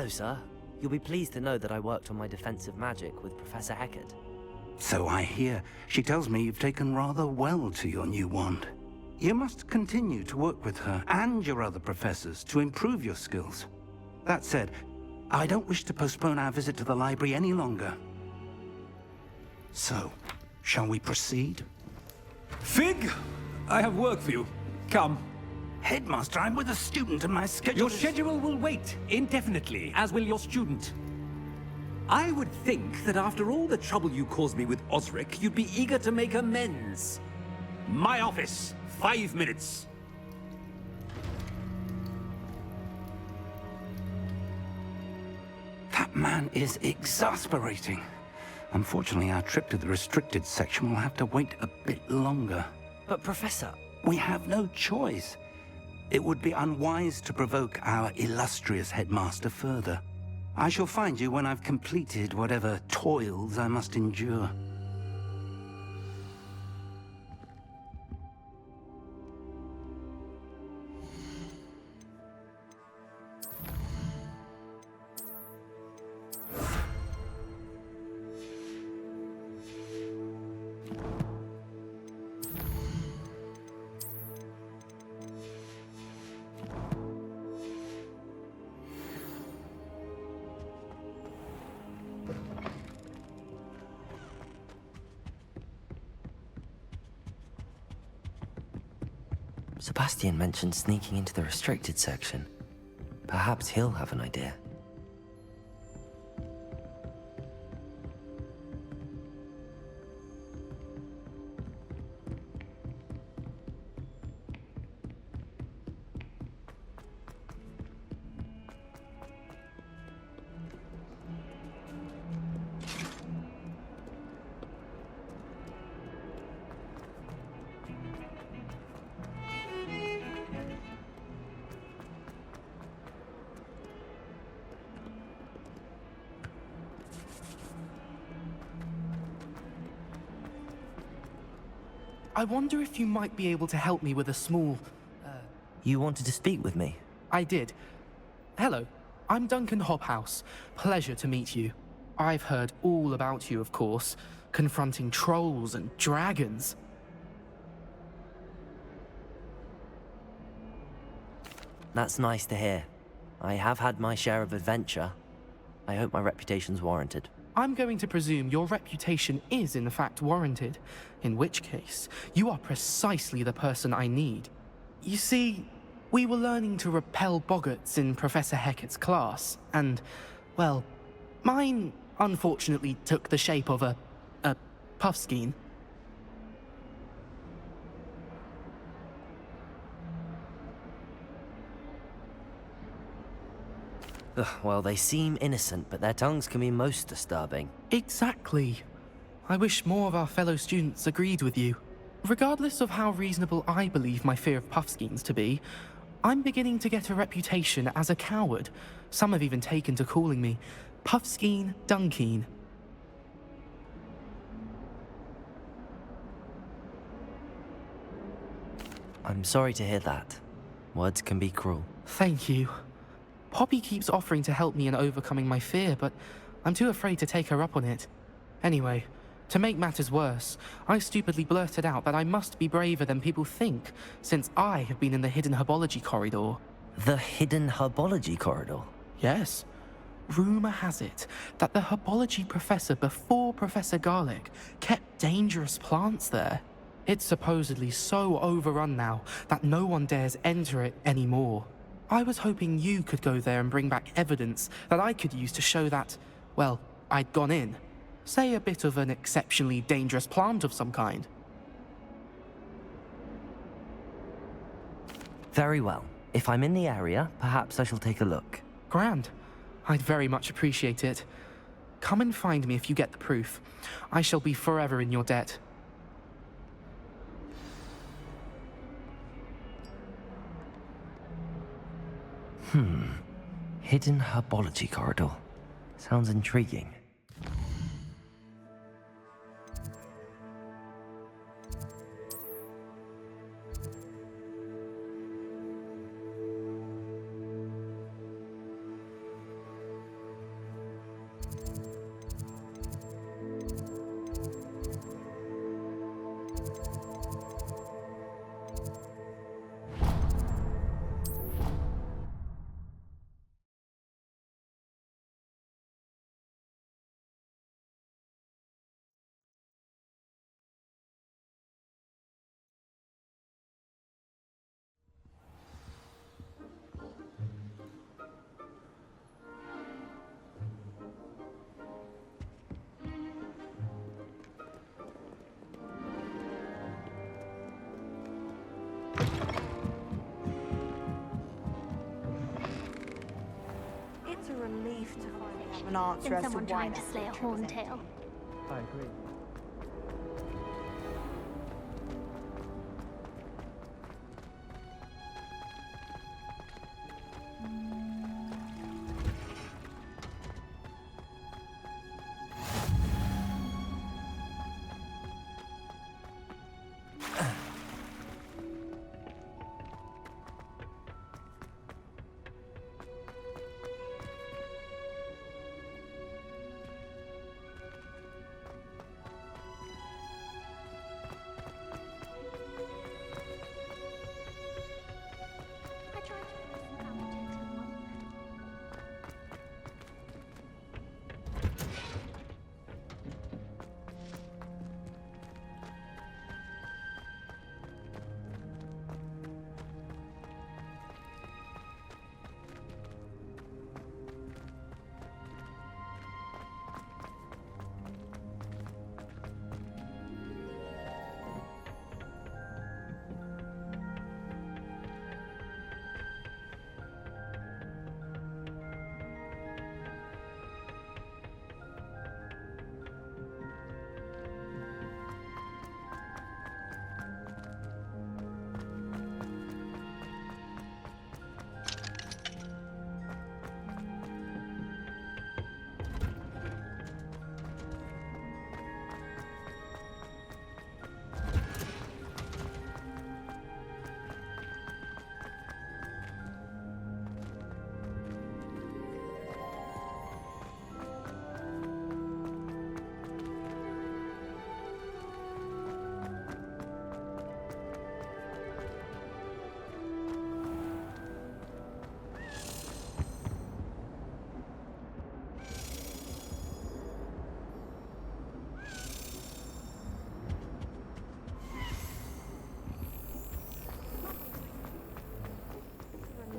Hello, sir. You'll be pleased to know that I worked on my defensive magic with Professor Hecat. So I hear. She tells me you've taken rather well to your new wand. You must continue to work with her and your other professors to improve your skills. That said, I don't wish to postpone our visit to the library any longer. So, shall we proceed? Fig! I have work for you. Come. Headmaster, I'm with a student and my schedule Your is... schedule will wait indefinitely, as will your student. I would think that after all the trouble you caused me with Osric, you'd be eager to make amends. My office, 5 minutes. That man is exasperating. Unfortunately, our trip to the restricted section will have to wait a bit longer. But Professor... We have no choice. It would be unwise to provoke our illustrious headmaster further. I shall find you when I've completed whatever toils I must endure. Sebastian mentioned sneaking into the restricted section. Perhaps he'll have an idea. I wonder if you might be able to help me with a small... You wanted to speak with me? I did. Hello, I'm Duncan Hobhouse. Pleasure to meet you. I've heard all about you, of course, confronting trolls and dragons. That's nice to hear. I have had my share of adventure. I hope my reputation's warranted. I'm going to presume your reputation is in fact warranted, in which case, you are precisely the person I need. You see, we were learning to repel boggarts in Professor Hecat's class, and, well, mine unfortunately took the shape of a puffskein. Ugh, well, they seem innocent, but their tongues can be most disturbing. Exactly. I wish more of our fellow students agreed with you. Regardless of how reasonable I believe my fear of puffskeins to be, I'm beginning to get a reputation as a coward. Some have even taken to calling me Puffskeen Dunkeen. I'm sorry to hear that. Words can be cruel. Thank you. Poppy keeps offering to help me in overcoming my fear, but I'm too afraid to take her up on it. Anyway, to make matters worse, I stupidly blurted out that I must be braver than people think, since I have been in the hidden herbology corridor. The hidden herbology corridor? Yes. Rumor has it that the herbology professor before Professor Garlic kept dangerous plants there. It's supposedly so overrun now that no one dares enter it anymore. I was hoping you could go there and bring back evidence that I could use to show that, well, I'd gone in. Say a bit of an exceptionally dangerous plant of some kind. Very well. If I'm in the area, perhaps I shall take a look. Grand. I'd very much appreciate it. Come and find me if you get the proof. I shall be forever in your debt. Hidden herbology corridor. Sounds intriguing. relief to finally have an answer Than as to someone why trying to that slay a picture was empty. horntail. I agree. I tried to listen out until one.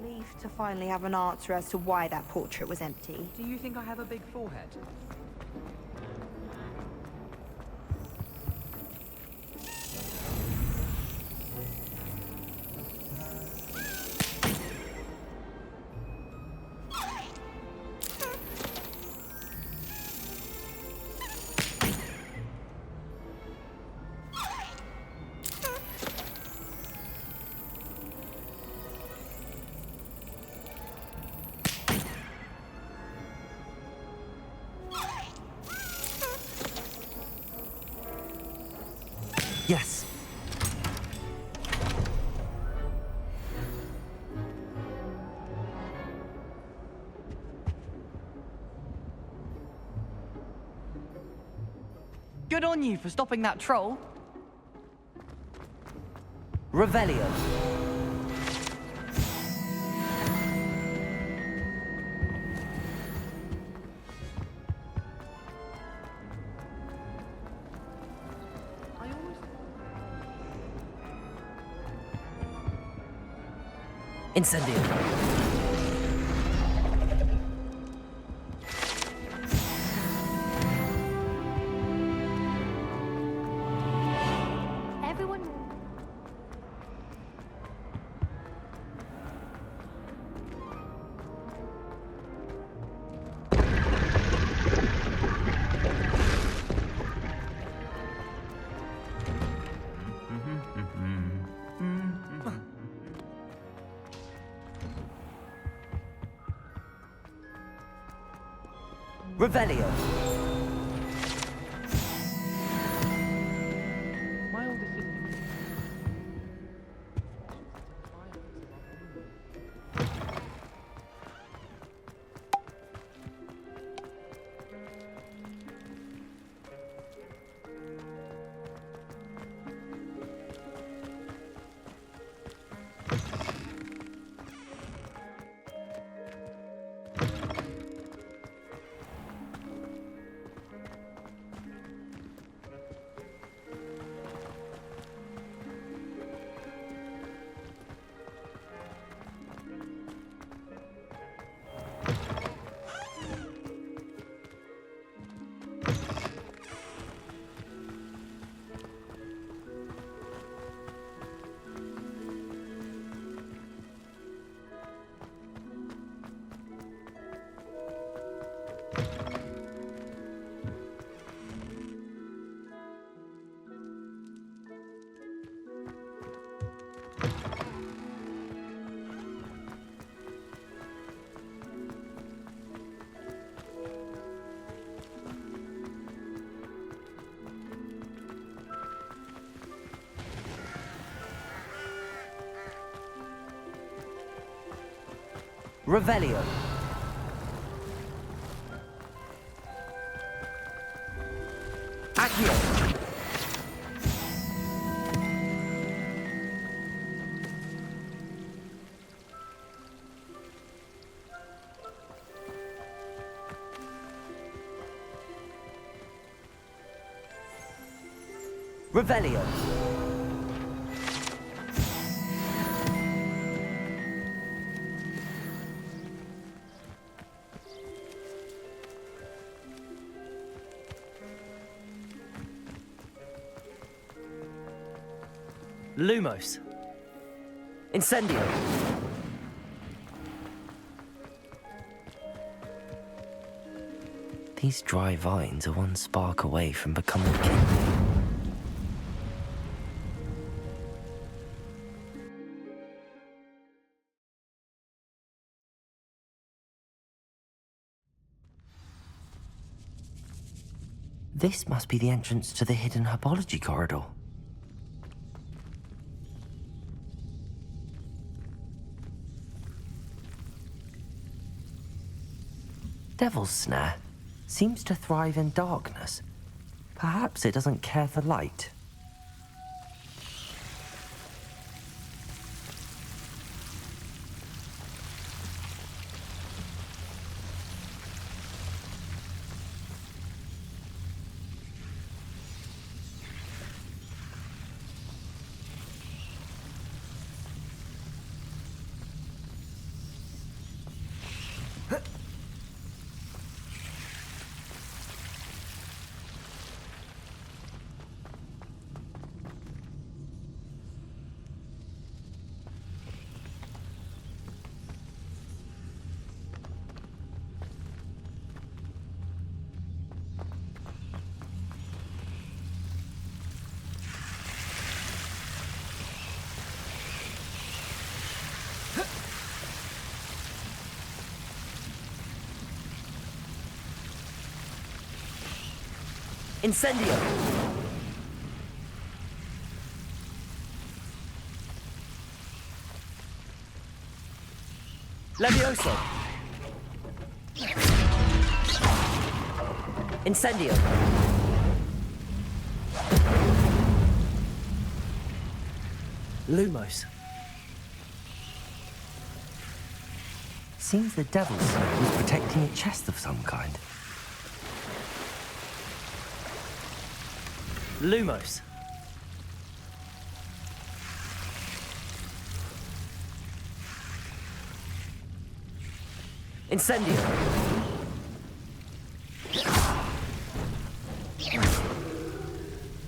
Relief to finally have an answer as to why that portrait was empty. Do you think I have a big forehead? Yes. Good on you for stopping that troll. Revelio. Incendio. Everyone. Revelio. My oldest sister. Revelio. Accio. Revelio. Lumos. Incendio. These dry vines are one spark away from becoming kindling. This must be the entrance to the hidden herbology corridor. Devil's Snare seems to thrive in darkness. Perhaps it doesn't care for light. Incendio! Levioso! Incendio! Lumos. Seems the Devil's Snare was protecting a chest of some kind. Lumos. Incendio.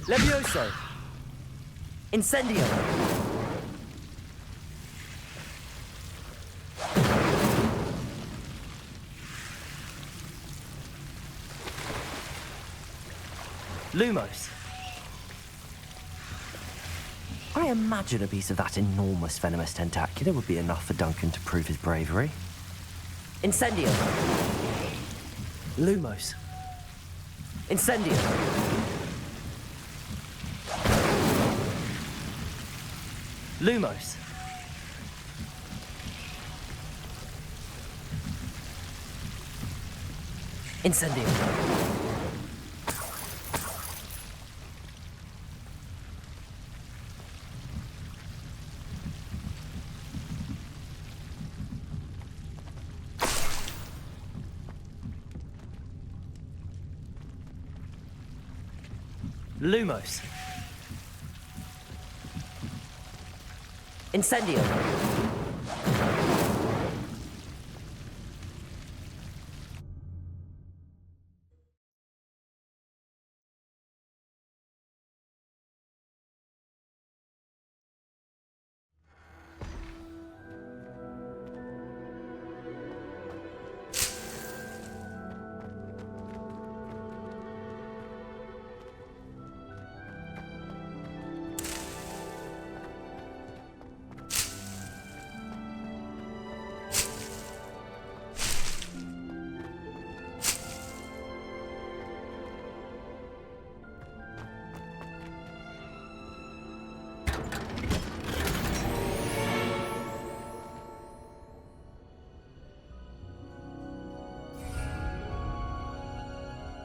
Levioso. Incendio. Lumos. I imagine a piece of that enormous venomous tentacular would be enough for Duncan to prove his bravery. Incendio. Lumos. Incendio. Lumos. Incendio. Lumos. Incendio.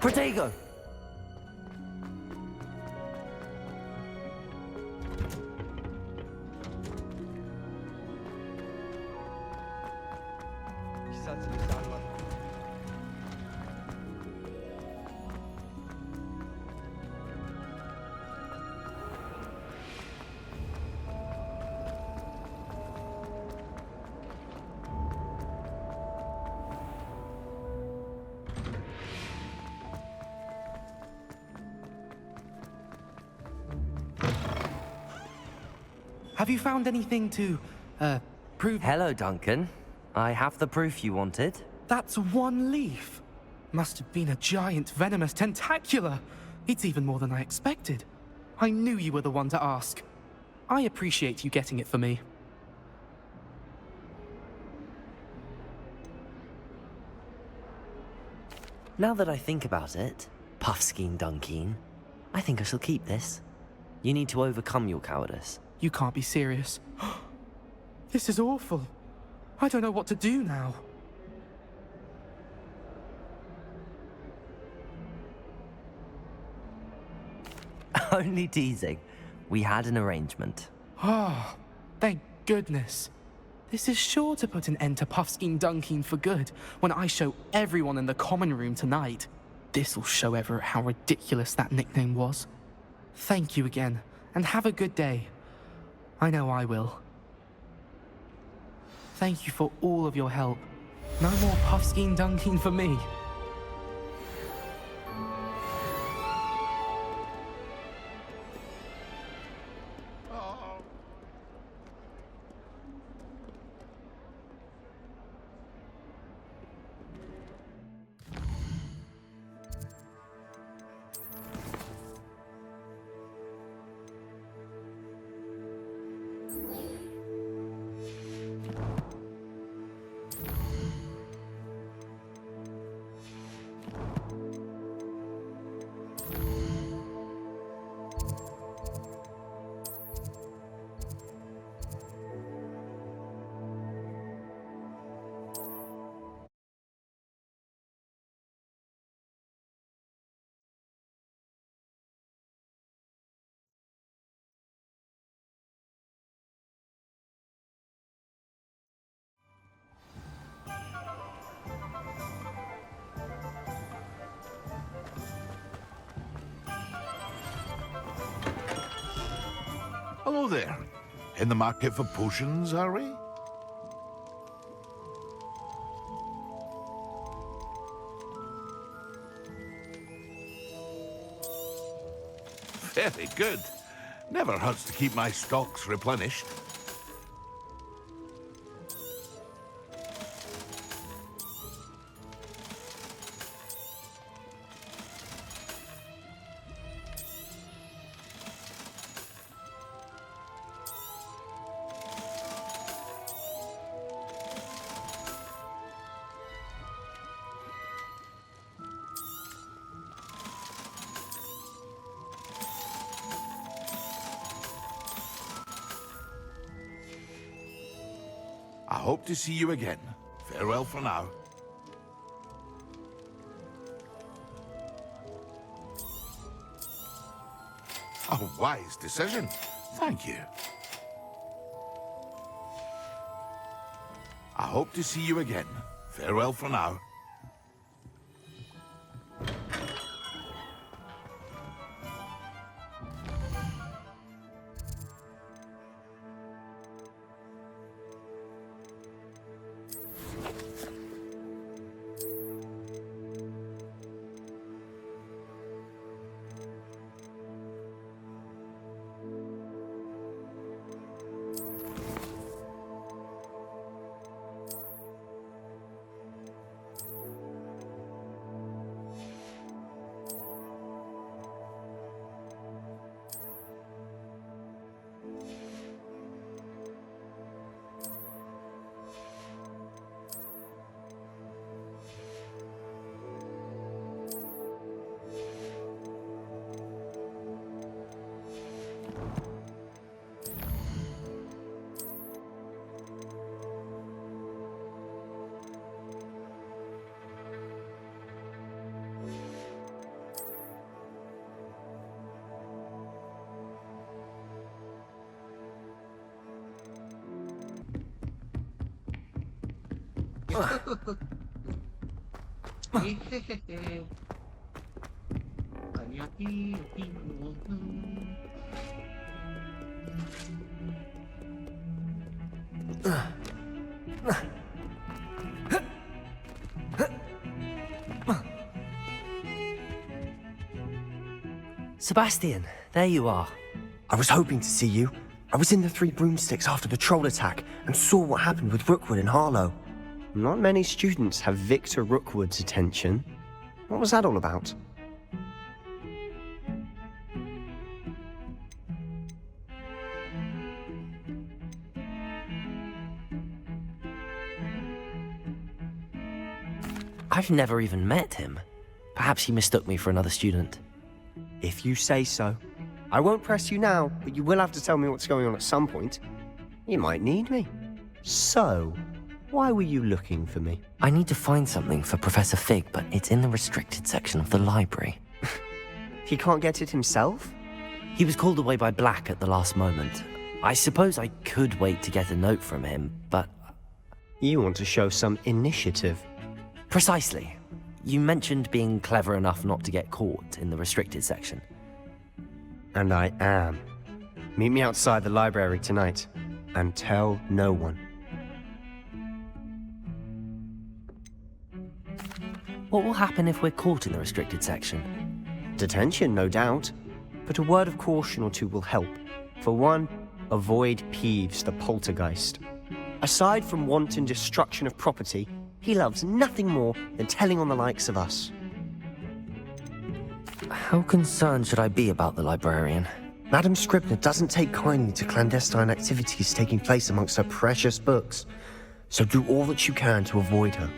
Protego! Have you found anything to, prove... Hello, Duncan. I have the proof you wanted. That's one leaf. Must have been a giant venomous tentacula. It's even more than I expected. I knew you were the one to ask. I appreciate you getting it for me. Now that I think about it, Puffskein Dunkeen, I think I shall keep this. You need to overcome your cowardice. You can't be serious. This is awful. I don't know what to do now. Only teasing. We had an arrangement. Ah, thank goodness. This is sure to put an end to Puffskein Dunkeen for good when I show everyone in the common room tonight. This'll show Everett how ridiculous that nickname was. Thank you again, and have a good day. I know I will. Thank you for all of your help. No more Puffskein Dunkeen for me. Hello there. In the market for potions, are we? Very good. Never hurts to keep my stocks replenished. I hope to see you again. Farewell for now. A wise decision. Thank you. I hope to see you again. Farewell for now. Sebastian, there you are. I was hoping to see you. I was in the Three Broomsticks after the troll attack and saw what happened with Rookwood and Harlow. Not many students have Victor Rookwood's attention. What was that all about? I've never even met him. Perhaps he mistook me for another student. If you say so. I won't press you now, but you will have to tell me what's going on at some point. You might need me. So, why were you looking for me? I need to find something for Professor Fig, but it's in the restricted section of the library. He can't get it himself? He was called away by Black at the last moment. I suppose I could wait to get a note from him, but... You want to show some initiative. Precisely. You mentioned being clever enough not to get caught in the restricted section. And I am. Meet me outside the library tonight, and tell no one. What will happen if we're caught in the restricted section? Detention, no doubt. But a word of caution or two will help. For one, avoid Peeves the poltergeist. Aside from wanton destruction of property, he loves nothing more than telling on the likes of us. How concerned should I be about the librarian? Madam Scribner doesn't take kindly to clandestine activities taking place amongst her precious books, so do all that you can to avoid her.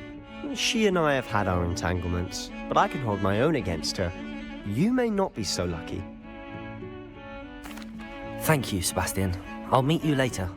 She and I have had our entanglements, but I can hold my own against her. You may not be so lucky. Thank you, Sebastian. I'll meet you later.